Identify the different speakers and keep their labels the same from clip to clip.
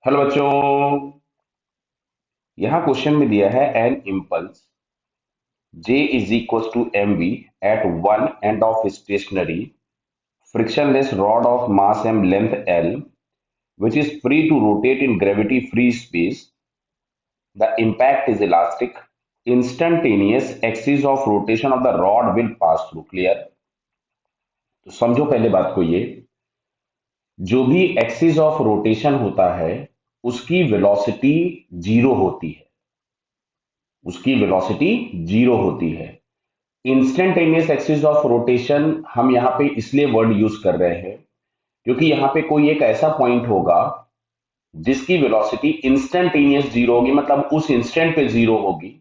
Speaker 1: Hello बच्चों। यहाँ question में दिया है an impulse J is equals to mv at one end of stationary frictionless rod of mass m length L which is free to rotate in gravity free space. The impact is elastic. Instantaneous axis of rotation of the rod will pass through. Clear? तो समझो पहले बात को, ये जो भी axis of rotation होता है उसकी वेलोसिटी जीरो होती है। उसकी वेलोसिटी जीरो होती है। इंस्टेंटेनियस एक्सिस ऑफ रोटेशन हम यहाँ पे इसलिए वर्ड यूज कर रहे हैं क्योंकि यहाँ पे कोई एक ऐसा पॉइंट होगा जिसकी वेलोसिटी इंस्टेंटेनियस जीरो होगी, मतलब उस इंस्टेंट पे जीरो होगी,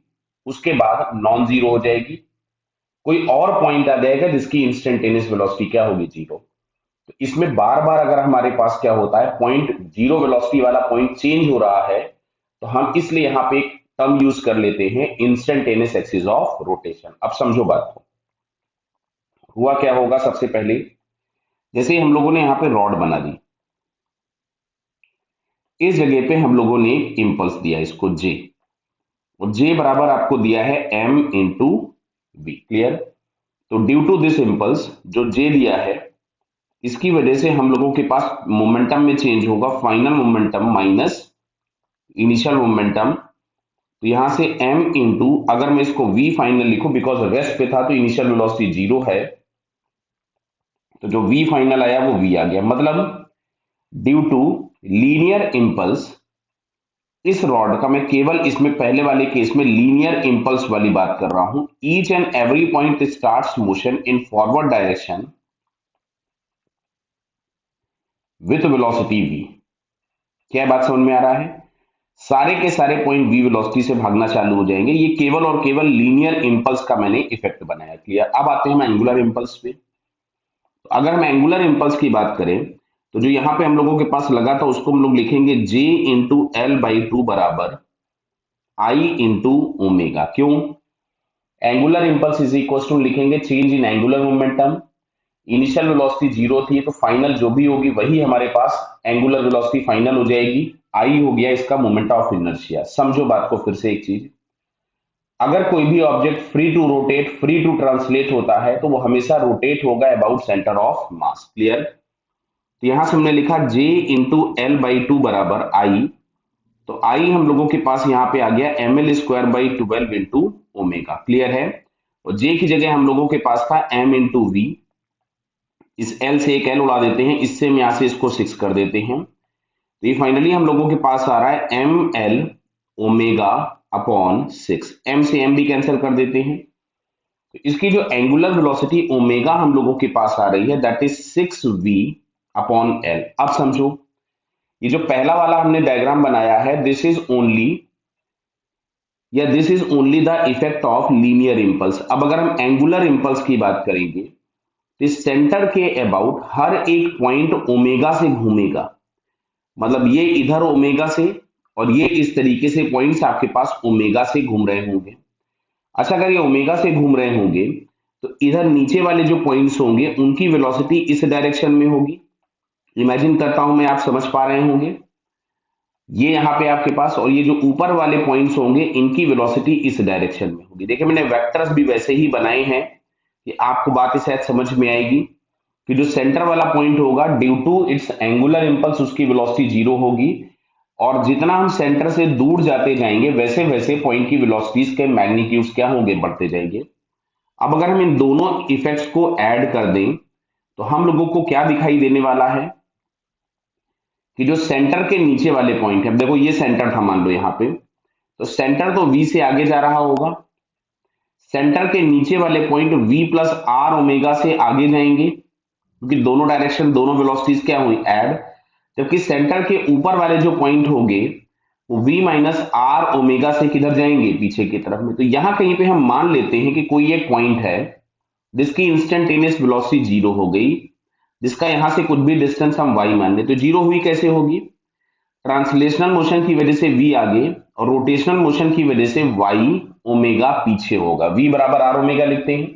Speaker 1: उसके बाद नॉन जीरो हो जाएगी। कोई और पॉइंट आ जाएगा जिसकी इंस्टेंटेनियस वेलोसिटी क्या होगी, जीरो। तो इसमें बार बार अगर हमारे पास क्या होता है, पॉइंट जीरो वेलोसिटी वाला पॉइंट चेंज हो रहा है, तो हम इसलिए यहाँ पे एक टर्म यूज कर लेते हैं, इंस्टेंटेनियस एक्सिस ऑफ रोटेशन। अब समझो बात को। हुआ क्या होगा, सबसे पहले जैसे हम लोगों ने यहाँ पे रॉड बना दी, इस जगह पे हम लोगों ने एक इंपल्स दिया इसको जे, और जे बराबर आपको दिया है एम इंटू वी। क्लियर? तो ड्यू टू दिस इंपल्स जो जे दिया है, इसकी वजह से हम लोगों के पास मोमेंटम में चेंज होगा, final momentum minus initial momentum. तो यहां से एम इंटू, अगर मैं इसको वी फाइनल लिखूं, बिकॉज रेस्ट पे था तो इनिशियल वेलोसिटी जीरो है, तो जो वी फाइनल आया वो वी आ गया। मतलब ड्यू टू लीनियर इंपल्स, इस रॉड का मैं केवल इसमें पहले वाले केस में लीनियर इंपल्स वाली बात कर रहा हूं, each and every point starts motion in forward direction with velocity V. क्या बात समझ में आ रहा है? सारे के सारे पॉइंट वी वेलोसिटी से भागना चालू हो जाएंगे। ये केवल और केवल लीनियर इंपल्स का मैंने इफेक्ट बनाया। क्लियर? अब आते हैं हम एंगुलर इंपल्स पे। तो अगर हम एंगुलर इंपल्स की बात करें, तो जो यहां पे हम लोगों के पास लगा था उसको हम लोग लिखेंगे J into L by two बराबर आई इंटू ओमेगा। क्यों? Angular impulse is equal to लिखेंगे change in angular momentum. Initial velocity zero थी, तो फाइनल जो भी होगी वही हमारे पास एंगुलर वेलोसिटी फाइनल हो जाएगी। आई हो गया इसका मोमेंट ऑफ इनर्शिया। समझो बात को फिर से एक चीज, अगर कोई भी object free to rotate, free to translate होता है, तो वो हमेशा रोटेट होगा about centre of mass. Clear? तो यहां से हमने लिखा J into L by two बराबर आई, तो आई हम लोगों के पास यहाँ पे आ गया M L square by twelve into omega. Clear है? और जे की जगह हम लोगों के पास था एम इंटू वी, इस एल से एक एल उड़ा देते हैं, इससे हम यहाँ से इसको सिक्स कर देते हैं, तो ये फाइनली हम लोगों के पास आ रहा है M L omega upon six. M से एम भी कैंसिल कर देते हैं, तो इसकी जो एंगुलर वेलोसिटी ओमेगा हम लोगों के पास आ रही है, that is six V upon L. अब समझो, ये जो पहला वाला हमने डायग्राम बनाया है, दिस इज ओनली, या this is only the effect of linear impulse. अब अगर हम एंगुलर इंपल्स की बात करेंगे, तो सेंटर के अबाउट हर एक पॉइंट ओमेगा से घूमेगा। मतलब ये इधर ओमेगा से, और ये इस तरीके से पॉइंट्स आपके पास ओमेगा से घूम रहे होंगे। अच्छा, अगर ये ओमेगा से घूम रहे होंगे, तो इधर नीचे वाले जो पॉइंट्स होंगे उनकी वेलोसिटी इस डायरेक्शन में होगी। इमेजिन करता हूं मैं, आप समझ पा रहे होंगे। ये यहाँ पे आपके पास, और ये जो ऊपर वाले पॉइंट्स होंगे इनकी वेलोसिटी इस डायरेक्शन में होगी। देखिए मैंने वेक्टर्स भी वैसे ही बनाए हैं कि आपको बात शायद समझ में आएगी कि जो सेंटर वाला पॉइंट होगा, due to its angular impulse उसकी वेलोसिटी जीरो होगी, और जितना हम सेंटर से दूर जाते जाएंगे वैसे वैसे पॉइंट की वेलोसिटीज के मैग्नीट्यूड्स क्या होंगे, बढ़ते जाएंगे। अब अगर हम इन दोनों इफेक्ट्स को ऐड कर दें, तो हम लोगों को क्या दिखाई देने वाला है कि जो सेंटर के नीचे वाले पॉइंट है, देखो ये सेंटर था मान लो यहाँ पे, तो सेंटर तो V से आगे जा रहा होगा, सेंटर के नीचे वाले point V plus R omega से आगे जाएंगे, क्योंकि दोनों डायरेक्शन, दोनों वेलोसिटीज क्या हुई, ऐड। जबकि सेंटर के ऊपर वाले जो पॉइंट होंगे वो V माइनस आर ओमेगा से किधर जाएंगे, पीछे की तरफ में। तो यहां कहीं पे हम मान लेते हैं कि कोई एक पॉइंट है जिसकी इंस्टेंटेनियस वेलोसिटी जीरो हो गई, जिसका यहां से कुछ भी डिस्टेंस हम y मान ले। तो जीरो हुई कैसे होगी? ट्रांसलेशनल मोशन की वजह से v आगे, और रोटेशनल मोशन की वजह से y ओमेगा पीछे होगा। v बराबर आर ओमेगा लिखते हैं,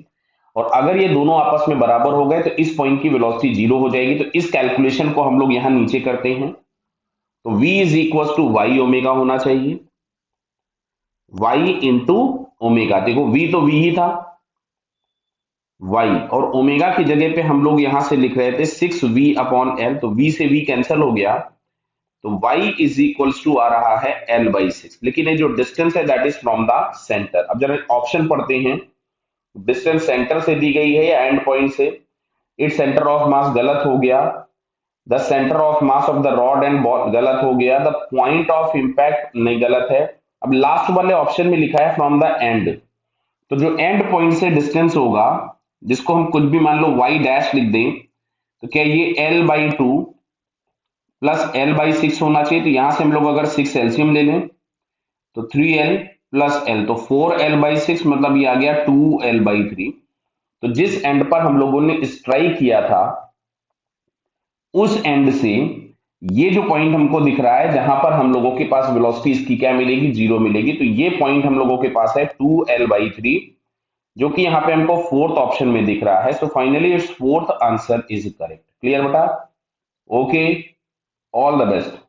Speaker 1: और अगर ये दोनों आपस में बराबर हो गए तो इस पॉइंट की वेलोसिटी जीरो हो जाएगी। तो इस कैलकुलेशन को हम लोग यहां नीचे करते हैं, तो v is equal to Y omega होना चाहिए, y इंटू ओमेगा। देखो v तो v ही था, y और ओमेगा की जगह पे हम लोग यहां से लिख रहे थे 6v/l, तो v से v कैंसिल हो गया, तो y इज इक्वल्स टू आ रहा है l/6। लेकिन ये जो डिस्टेंस है that is from the centre. अब जरा ऑप्शन पढ़ते हैं, डिस्टेंस सेंटर से दी गई है या एंड पॉइंट से। इट्स सेंटर ऑफ मास गलत हो गया, the centre of mass of the rod and ball गलत हो गया, द पॉइंट ऑफ इंपैक्ट नहीं गलत है। अब लास्ट वाले ऑप्शन में लिखा है फ्रॉम द एंड, तो जो एंड पॉइंट से डिस्टेंस होगा, जिसको हम कुछ भी मान लो y डैश लिख दें, तो क्या ये l/2 प्लस l/6 होना चाहिए। तो यहां से हम लोग अगर 6 एलसीएम ले लें तो 3l प्लस l, तो 4l/6 मतलब ये आ गया 2l/3। तो जिस एंड पर हम लोगों ने स्ट्राइक किया था उस एंड से ये जो पॉइंट हमको दिख रहा है जहां पर हम लोगों के पास वेलोसिटी इसकी क्या मिलेगी, 0 मिलेगी। तो ये पॉइंट हम लोगों के पास है 2l/3, जो कि यहाँ पे हमको फोर्थ ऑप्शन में दिख रहा है। So finally it's fourth answer is correct. Clear बेटा? Okay, all the best.